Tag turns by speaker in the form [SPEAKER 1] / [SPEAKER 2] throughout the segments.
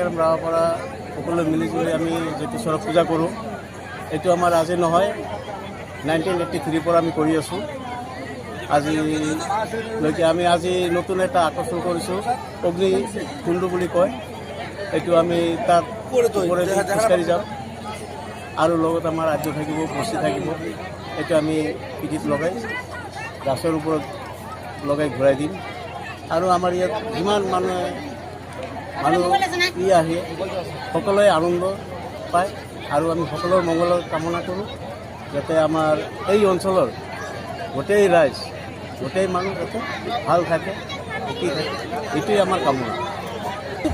[SPEAKER 1] ফকিৰাগেৰাম ৰাওপাৰা সকলোৱে মিলিজুলি আমি যিটো চৰক পূজা কৰোঁ এইটো আমাৰ আজি নহয় 1983 পৰা আমি কৰি আছোঁ। আজিলৈকে আমি আজি নতুন এটা আকৰ্ষণ কৰিছোঁ, অগ্নি কুণ্ড বুলি কয়। এইটো আমি তাত খোজকাঢ়ি যাম আৰু লগত আমাৰ ৰাজ্য থাকিব, বস্তি থাকিব। এইটো আমি পিঠিত লগাই গাছৰ ওপৰত লগাই ঘূৰাই দিম। আৰু আমাৰ ইয়াত যিমান মানুহ আহে সকলোৱে আনন্দ পায় আৰু আমি সকলোৰে মংগলৰ কামনা কৰোঁ, যাতে আমাৰ এই অঞ্চলৰ গোটেই ৰাইজ, গোটেই মানুহ যাতে ভাল থাকে, সুখী থাকে, এইটোৱেই আমাৰ কামনা।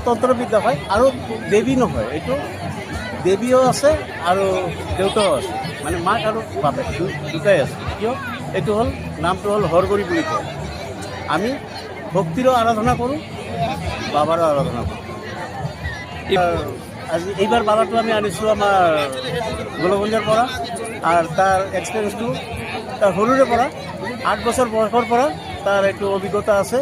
[SPEAKER 1] তন্ত্ৰবিদ্যা হয় আৰু দেৱী নহয়, এইটো দেৱীও আছে আৰু দেউতাও আছে, মানে মাক আৰু বাপেক দুটাই আছে। কিয়? এইটো হ'ল নামটো হ'ল হৰগৰি বুলি কয়। আমি ভক্তিৰো আৰাধনা কৰোঁ, বাবাৰো আৰাধনা কৰোঁ। আজি এইবাৰ বাবাটো আমি আনিছোঁ আমাৰ গোলগঞ্জৰ পৰা, আৰু তাৰ এক্সপিৰিয়েঞ্চটো তাৰ সৰুৰে পৰা 8 বছৰ বয়সৰ পৰা তাৰ এইটো অভিজ্ঞতা আছে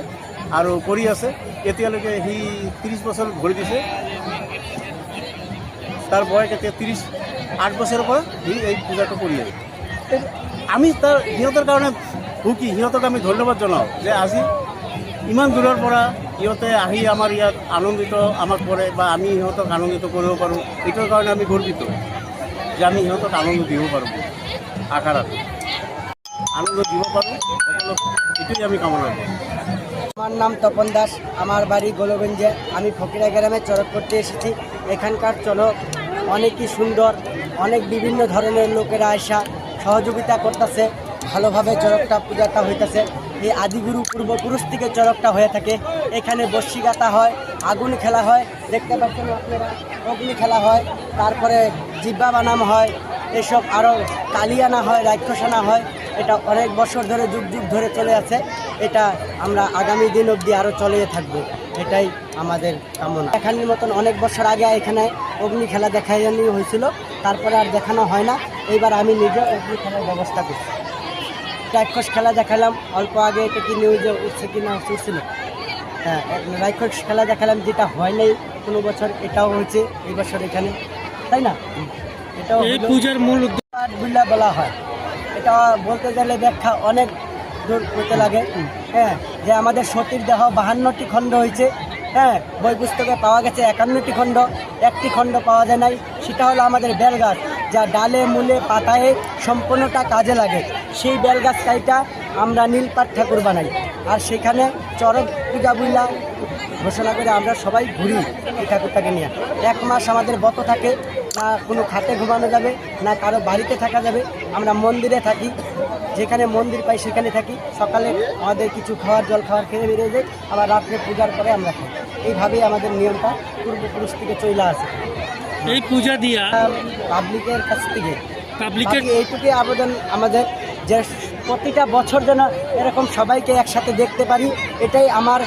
[SPEAKER 1] আৰু কৰি আছে। এতিয়ালৈকে সি 30 বছৰ ভৰি দিছে। তাৰ বয়স এতিয়া 8 বছৰৰ পৰা সি এই পূজাটো কৰি আছে। আমি সিহঁতৰ কাৰণে সুখী, সিহঁতক আমি ধন্যবাদ জনাওঁ যে আজি ইমান দূৰৰ পৰা সিহঁতে আহি আমাৰ ইয়াত আনন্দিত আমাক কৰে বা আমি সিহঁতক আনন্দিত কৰিব পাৰোঁ। এইটোৰ কাৰণে আমি গৰ্বিত যে আমি সিহঁতক আনন্দ দিব পাৰোঁ, আকাৰত আনন্দ দিব পাৰোঁ, সকলো এইটোৱেই আমি কামনা কৰোঁ।
[SPEAKER 2] আমার নাম তপন দাস, আমার বাড়ি গোলগঞ্জে। আমি ফকিরাগ্রামে চড়ক করতে এসেছি। এখানকার চড়ক অনেকই সুন্দর, অনেক বিভিন্ন ধরনের লোকেরা আসা সহযোগিতা করতেছে, ভালোভাবে চড়কটা পূজাটা হইতেছে। এই আদিগুরু পূর্বপুরুষ থেকে চড়কটা হয়ে থাকে। এখানে বর্ষি গাঁথা হয়, আগুন খেলা হয়, দেখতে পাচ্ছেন আপনারা, অগ্নি খেলা হয়, তারপরে জিব্বা বানানো হয়, এসব আরও কালি আনা হয়, রাক্ষস আনা হয়। এটা অনেক বছর ধরে যুগ যুগ ধরে চলে আছে। এটা আমরা আগামী দিন অবধি আরও চলিয়ে থাকবো, এটাই আমাদের কামনা। এখানের মতন অনেক বছর আগে এখানে অগ্নি খেলা দেখানো হয়েছিল, তারপরে আর দেখানো হয় না। এইবার আমি নিজে অগ্নি খেলার ব্যবস্থা করছি। রাক্ষস খেলা দেখালাম অল্প আগে, এটা কি নিউজে উঠছে কি না উঠছিল। হ্যাঁ, রাক্ষস খেলা দেখালাম, যেটা হয় নাই কোনো বছর, এটাও হয়েছে এই বছর এখানে, তাই না? এটাও পূজার মূল উদ্দেশ্য বলা হয়। এটা বলতে গেলে ব্যাখ্যা অনেক দূর হতে লাগে। হ্যাঁ, যে আমাদের সতীর দেহ 52টি খণ্ড হয়েছে। হ্যাঁ, বই পুস্তকে পাওয়া গেছে 51টি খণ্ড, একটি খণ্ড পাওয়া যায় নাই। সেটা হলো আমাদের বেলগাছ, যা ডালে মূলে পাতায় সম্পূর্ণটা কাজে লাগে। সেই বেলগাছ কাইটা আমরা নীলপাট ঠাকুর বানাই, আর সেখানে চড়ক পূজা বুইলা ঘোষণা করে আমরা সবাই ঘুরি এই ঠাকুরটাকে নিয়ে। 1 মাস আমাদের ব্রত থাকে, না কোনো খাটে ঘুমানো যাবে, না কারো বাড়িতে থাকা যাবে। আমরা মন্দিরে থাকি, যেখানে মন্দির পাই সেখানে থাকি। সকালে আমাদের কিছু জল খাওয়ার খেয়ে বেরিয়ে যাই, আবার রাত্রে পূজার পরে আমরা খাই। এইভাবেই আমাদের নিয়মটা পূর্বপুরুষ থেকে চলে আসে।
[SPEAKER 3] এই পূজা দিয়া
[SPEAKER 2] পাবলিকের কাছ থেকে এইটুকুই আবেদন আমাদের, যে প্রতিটা বছর যেন এরকম সবাইকে একসাথে দেখতে পারি, এটাই আমার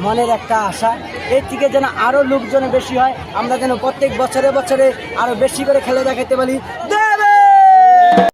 [SPEAKER 2] মনের একটা আশা। এর থেকে যেন আরও লোকজন বেশি হয়, আমরা যেন প্রত্যেক বছরে বছরে আরও বেশি করে খেলা দেখাতে পারি,